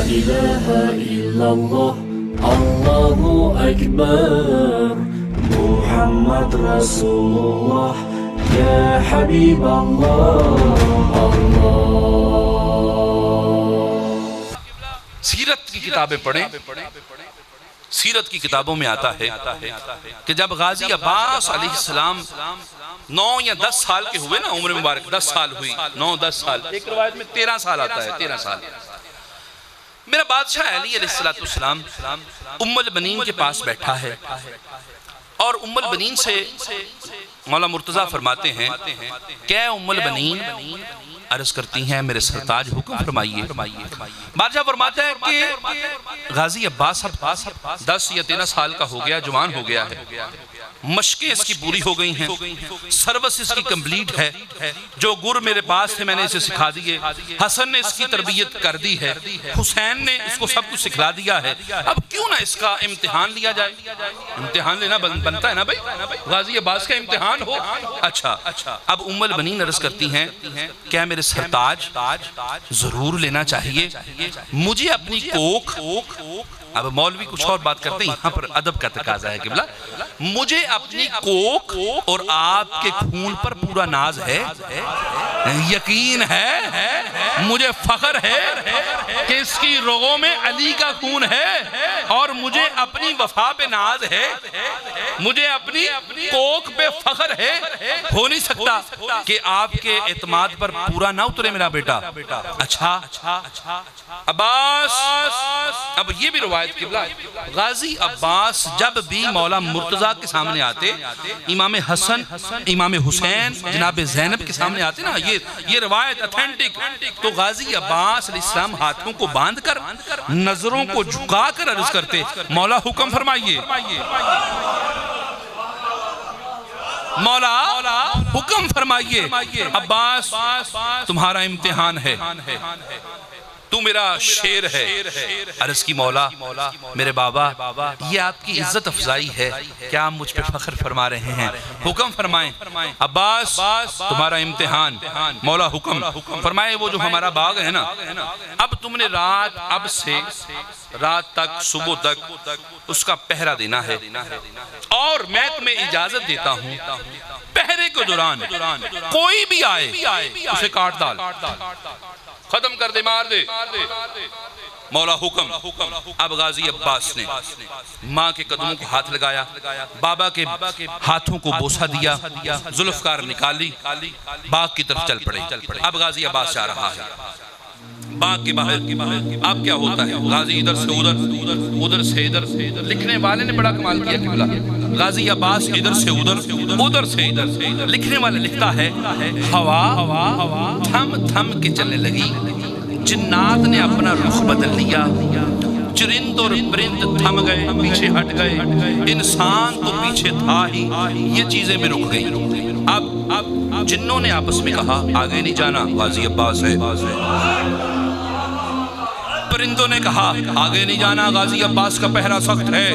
إله إلا الله الله أكبر محمد رسول الله يا حبيب الله سیرت کی کتابیں پڑھیں. سیرت کی کتابوں میں آتا ہے کہ جب غازی عباس علیہ السلام 9 یا 10 سال کے ہوئے نا، عمر مبارک 10 سال ہوئی، 9-10 سال، ایک روایت میں 13 سال آتا ہے، 13 سال. میرا بادشاہ علی علیہ السلام ام البنین کے پاس بیٹھا ہے، اور ام البنین سے مولا مرتضیٰ فرماتے ہیں کہ اے ام البنین، عرض کرتی ہیں میرے سرتاج حکم فرمائیے. بادشاہ فرماتا ہے کہ غازی عباس 10 یا 13 سال کا ہو گیا، جوان ہو گیا ہے، مشقیں اس کی پوری ہو گئی ہیں، سروس اس کی کمپلیٹ ہے، جو گر میرے پاس تھے میں نے اسے سکھا دیے، حسن نے اس کی تربیت کر دی ہے، حسین نے اس کو سب کچھ سکھلا دیا ہے، اب کیوں نہ اس کا امتحان لیا جائے؟ امتحان لینا بنتا ہے نا بھائی، غازی عباس کا امتحان ہو. اچھا، اب ام البنین عرض کرتی ہیں کیا میرے سرتاج ضرور لینا چاہیے، مجھے اپنی کوکھ، اب مولوی کچھ اور بات کرتے ہیں، یہاں پر ادب کا تقاضا ہے قبلہ، مجھے اپنی کوکھ اور آپ کے خون پر پورا ناز ہے، یقین ہے، مجھے فخر ہے کہ اس کی رگوں میں علی کا خون ہے، اور مجھے اپنی وفا پہ ناز ہے، مجھے اپنی کوکھ پہ فخر ہے. ہو نہیں سکتا کہ آپ کے اعتماد پر پورا نہ اترے میرا بیٹا. اچھا عباس، اب یہ بھی روایت قبلہ، غازی عباس جب بھی مولا مرتضیٰ کے سامنے آتے، امام حسن، امام حسین، جناب زینب کے سامنے آتے نا، یہ روایت اتھینٹک، تو غازی عباس علیہ السلام ہاتھوں کو باندھ کر، نظروں کو جھکا کر عرض کرتے مولا حکم فرمائیے، مولا حکم فرمائیے، عباس تمہارا امتحان ہے، تو میرا شیر ہے. عرض کی مولا میرے بابا یہ آپ کی عزت افزائی ہے، کیا آپ مجھ پہ فخر فرما رہے ہیں؟ حکم فرمائیں. عباس تمہارا امتحان. مولا حکم فرمائے وہ جو ہمارا باغ ہے نا، اب تم نے اب سے رات تک، صبح تک اس کا پہرا دینا ہے، اور میں تمہیں اجازت دیتا ہوں پہرے کے دوران کوئی بھی آئے اسے کاٹ ڈال، ختم کر دے، مار دے. مولا حکم. اب غازی عباس نے ماں کے قدموں کو ہاتھ لگایا، بابا کے ہاتھوں کو بوسہ دیا، ذوالفقار نکالی، باغ کی طرف چل پڑے. اب غازی عباس جا رہا ہے باغ کے باہر. اب کیا ہوتا ہے؟ غازی ادھر سے ادھر، ادھر سے ادھر. لکھنے والے نے بڑا کمال کیا قبلہ، غازی عباس ادھر سے ادھر، ادھر سے ادھر. لکھنے والے لکھتا ہے ہوا تھم تھم کے چلنے لگی، جنات نے اپنا رخ بدل لیا، چرند اور پرند تھم گئے، پیچھے ہٹ گئے، انسان تو پیچھے تھا ہی، یہ چیزیں بھی رک گئی. اب جنوں نے آپس میں کہا آگے نہیں جانا، غازی عباس ہے. پرندوں نے کہا آگے نہیں جانا، غازی عباس کا پہرا سخت ہے.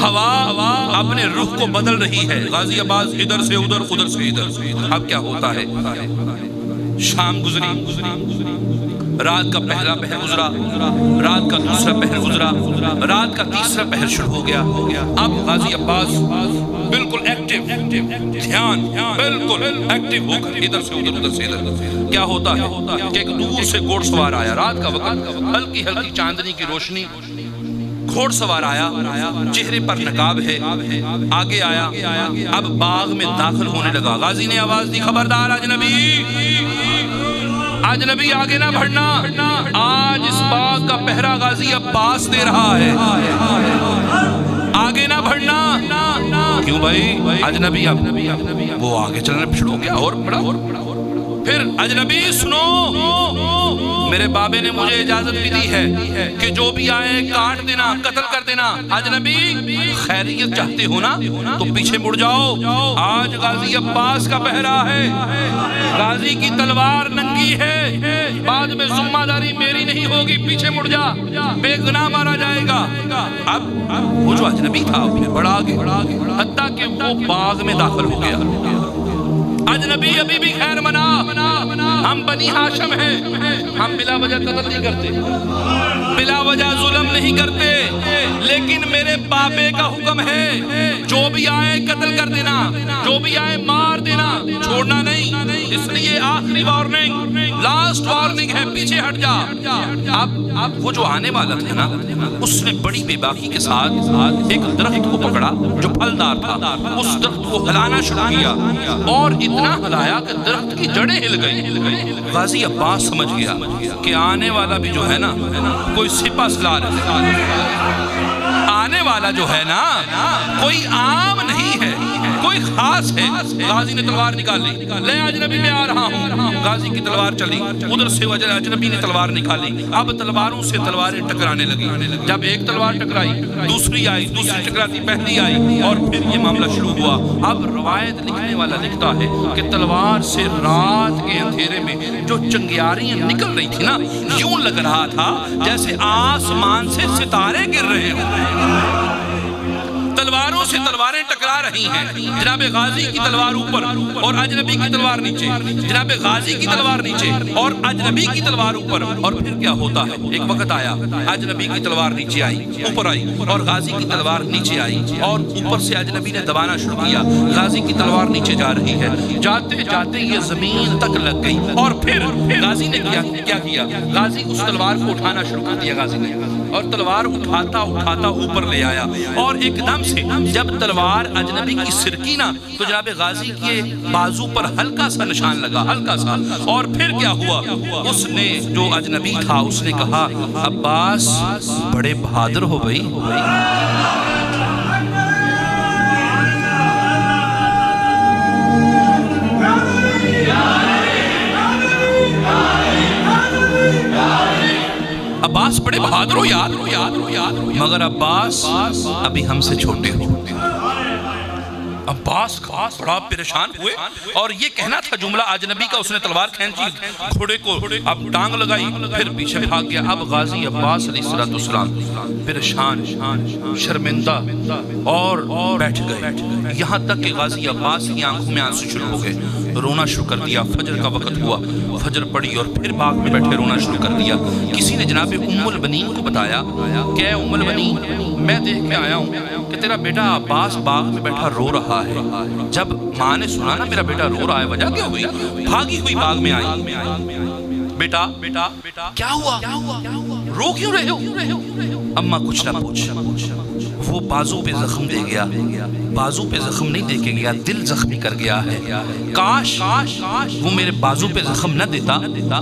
ہوا اپنے رخ کو بدل رہی ہے، غازی عباس ادھر سے ادھر، ادھر سے ادھر. اب کیا ہوتا ہے؟ شام گزری، رات کا پہلا پہر گزرا، رات کا دوسرا پہر گزرا، رات کا تیسرا پہر شروع ہو گیا. اب غازی عباس بالکل ایکٹیو، دھیان بالکل ایکٹیو ہو کر ادھر سے ادھر، ادھر سے ادھر. کیا ہوتا ہے کہ ایک دور سے گھوڑ سوار آیا، رات کا وقت، ہلکی ہلکی چاندنی کی روشنی، گھوڑ سوار آیا، چہرے پر نقاب ہے، آگے آیا، اب باغ میں داخل ہونے لگا. غازی نے آواز دی خبردار اجنبی، اجنبی آگے نہ بڑھنا، آج اس باغ کا پہرا غازی عباس دے رہا ہے، آگے نہ بڑھنا. کیوں بھائی؟ اجنبی. اب وہ آگے چلنے شروع ہو گیا اور بڑا. پھر اجنبی سنو، میرے بابے نے مجھے اجازت بھی دی ہے کہ جو بھی آئے کاٹ دینا، قتل کر دینا. اجنبی خیریت چاہتے ہو نا تو پیچھے مڑ جاؤ، آج غازی عباس کا پہرا ہے، غازی کی تلوار ننگی ہے، بعد میں ذمہ داری میری نہیں ہوگی، پیچھے مڑ جا، بے گناہ مارا جائے گا. اب وہ جو اجنبی تھا بڑا آگے، حتیٰ کہ وہ باغ میں داخل ہو گیا. اجنبی ابھی بھی خیر منا، ہم بنی ہاشم ہیں، ہم بلا وجہ قتل نہیں کرتے، بلا وجہ ظلم نہیں کرتے، لیکن میرے بابے کا حکم ہے جو بھی آئے قتل کر دینا، جو بھی آئے مار دینا، چھوڑنا نہیں۔ اس لیے آخری وارننگ، لاسٹ وارننگ ہے، پیچھے ہٹ جا۔ اب وہ جو آنے والا تھا نا، اس نے بڑی بے باکی کے ساتھ ایک درخت کو پکڑا جو پھلدار تھا، اس درخت کو ہلانا شروع کیا اور اتنا ہلایا کہ درخت کی جڑیں ہل گئی۔ غازی عباس سمجھ گیا کہ آنے والا بھی جو ہے نا کوئی سپہ سالار ہے، آنے والا جو ہے نا کوئی عام نہیں ہے، کوئی خاص ہے۔ غازی نے تلوار نکال لی، لے اجنبی میں آ رہا ہوں۔ غازی کی تلوار چلی، ادھر سے اجنبی نے تلوار نکالی، اب تلواروں سے تلواریں ٹکرانے لگی۔ جب ایک تلوار ٹکرائی، دوسری آئی، دوسری ٹکراتی پہلی آئی، اور پھر یہ معاملہ شروع ہوا۔ اب روایت لکھنے والا لکھتا ہے کہ تلوار سے رات کے اندھیرے میں جو چنگیاریاں نکل رہی تھی نا، یوں لگ رہا تھا جیسے آسمان سے ستارے گر رہے ہوں۔ تلواروں سے تلواریں ٹکرا رہی ہیں، جناب غازی کی تلوار اوپر اور اجنبی کی تلوار نیچے، جناب غازی کی تلوار نیچے اور اجنبی کی تلوار اوپر۔ اور پھر کیا ہوتا ہے، ایک وقت آیا اجنبی کی تلوار نیچے آئی، اوپر آئی، اور غازی کی تلوار نیچے آئی، اور اوپر سے اجنبی نے دبانا شروع کیا۔ غازی کی تلوار نیچے جا رہی ہے، جاتے جاتے یہ زمین تک لگ گئی، اور پھر غازی نے کیا کیا، غازی اس تلوار کو اٹھانا شروع کر دیا غازی نے، اور تلوار اٹھاتا اٹھاتا اوپر لے آیا، اور ایک دم سے جب تلوار اجنبی کی سرکی نا تو جناب غازی کے بازو پر ہلکا سا نشان لگا، ہلکا سا۔ اور پھر کیا ہوا، اس نے جو اجنبی تھا اس نے کہا عباس بڑے بہادر ہو بھائی۔ عباس بڑے بہادر ہو یار، مگر عباس ابھی ہم سے چھوٹے ہو۔ عباس بڑا پریشان ہوئے، اور یہ کہنا تھا جملہ اجنبی کا، اس نے تلوار کھینچی، گھوڑے کو اب ٹانگ لگائی، پھر پیچھے بھاگ گیا۔ اب غازی عباس علیہ السلام پریشان، شرمندہ اور بیٹھ گئے، یہاں تک کہ غازی عباس کی آنکھوں میں آنسو شروع ہو گئے، رونا شروع کر دیا۔ فجر کا وقت ہوا، فجر پڑی، اور پھر باغ میں بیٹھے رونا شروع کر دیا۔ کسی نے جناب ام البنین کو بتایا کہ اے ام البنین، میں دیکھ کے آیا ہوں کہ تیرا بیٹا عباس باغ میں بیٹھا رو رہا ہے۔ جب ماں نے سنا نا میرا بیٹا رو رہا ہے، وجہ کیا ہوئی، بھاگی ہوئی باغ میں آئی، بیٹا کیا ہوا، رو کیوں رہے ہو؟ اماں کچھ نہ پوچھ، وہ بازو پہ زخم دے گیا، بازو پہ زخم نہیں دے کے گیا، دل زخمی کر گیا ہے۔ کاش وہ میرے بازو پہ زخم نہ دیتا،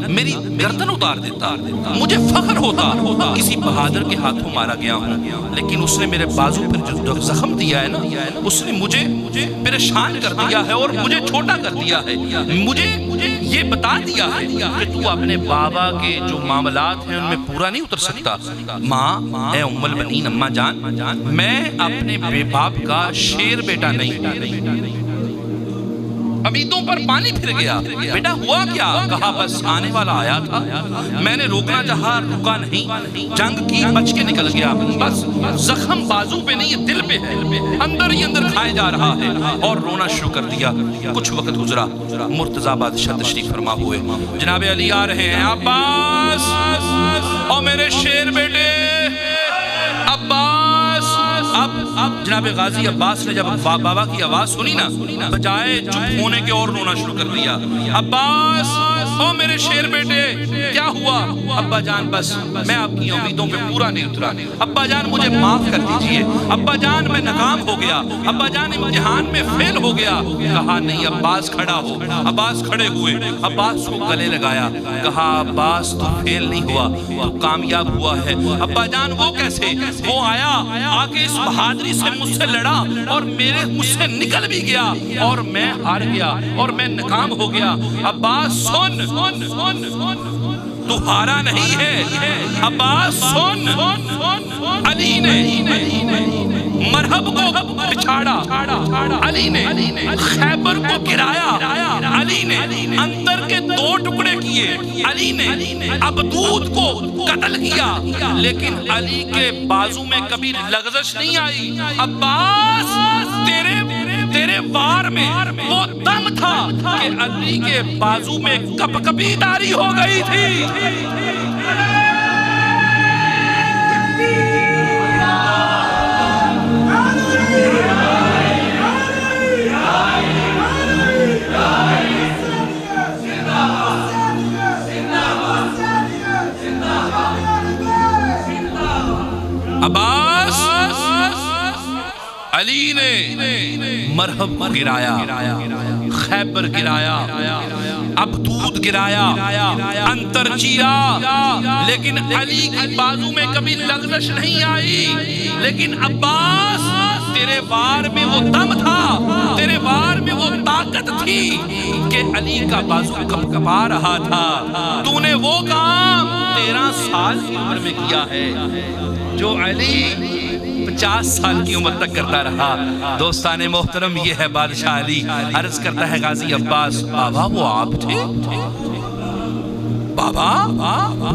میری گردن اتار دیتا، مجھے فخر ہوتا کسی بہادر کے ہاتھوں مارا گیا ہوں، لیکن اس نے میرے بازو پر جو زخم دیا ہے نا، اس نے مجھے پریشان کر دیا ہے اور مجھے چھوٹا کر دیا ہے، مجھے یہ بتا دیا ہے کہ تو اپنے بابا کے جو معاملات ہیں ان میں پورا نہیں اتر سکتا۔ ماں، اے ام البنین، اماں جان، میں اپنے بے باپ کا شیر بیٹا نہیں۔ امیدوں پر پانی پھر گیا، بیٹا ہوا کیا؟ کہا بس آنے والا آیا تھا، میں نے روکنا چاہا، رکا نہیں، جنگ کی بچ کے نکل گیا، بس زخم بازو پہ نہیں دل پہ ہے، اندر ہی اندر کھائے جا رہا ہے، اور رونا شروع کر دیا۔ کچھ وقت گزرا، مرتضیٰ بادشاہ تشریف فرما ہوئے، جناب علی آ رہے ہیں، عباس اور میرے شیر بیٹے عباس۔ اب جناب غازی عباس نے جب بابا کی آواز سنی نا، بجائے چپ ہونے کے اور رونا شروع کر دیا۔ عباس او میرے شیر بیٹے، کیا ہوا؟ ابا جان بس میں آپ کی امیدوں پہ پورا نہیں اترا، ابا جان مجھے معاف کر دیجئے، ابا جان میں ناکام ہو گیا، ابا جان امتحان میں فیل ہو گیا۔ کہا نہیں عباس کھڑا ہو، عباس کھڑے ہوئے، عباس کو گلے لگایا، کہا عباس تو فیل نہیں ہوا، تو کامیاب ہوا ہے۔ ابا جان وہ کیسے؟ وہ آیا، آکے اس بہادری سے مجھ سے لڑا اور مجھ سے نکل بھی گیا، اور میں ہار گیا اور میں ناکام ہو گیا۔ عباس سن، تو ہارا نہیں ہے، عباس سن، علی نے مرحب کو بچھاڑا، علی نے خیبر کو گرایا، علی نے اندر کے 2 ٹکڑے کیے، علی نے عبدود کو قتل کیا، لیکن علی کے بازو میں کبھی لغزش نہیں آئی۔ عباس تیرے وار میں وہ دم تھا کہ علی کے بازو میں کب کبھی داری ہو گئی تھی. عباس علی نے مرحب گرایا، خیبر گرایا، ابدود گرایا، انتر چیرا، لیکن علی کی بازو میں کبھی لغزش نہیں آئی. لیکن عباس تیرے وار میں وہ دم تھا، تیرے وار میں وہ طاقت تھی کہ علی کا بازو کب کبا رہا تھا. تو نے وہ کام 13 سال کی عمر میں کیا ہے جو علی 50 سال کی عمر تک کرتا رہا. دوستان محترم، یہ ہے بادشاہ علی. عرض کرتا ہے غازی عباس، بابا وہ آپ تھے؟ بابا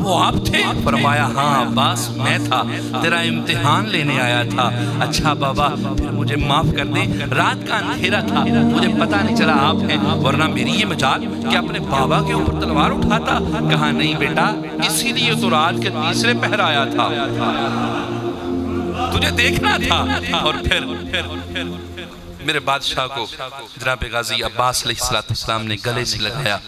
وہ آپ تھے؟ فرمایا ہاں عباس میں تھا، تیرا امتحان لینے آیا تھا. اچھا بابا پھر مجھے معاف کر دیں، رات کا اندھیرا تھا، مجھے پتہ نہیں چلا آپ ہیں، ورنہ میری یہ مجال کہ اپنے بابا کے اوپر تلوار اٹھاتا. کہا نہیں بیٹا، اسی لیے تو رات کے تیسرے پہر آیا تھا، تجھے دیکھنا تھا. اور پھر میرے بادشاہ کو جناب غازی عباس علیہ السلام نے گلے سے لگایا.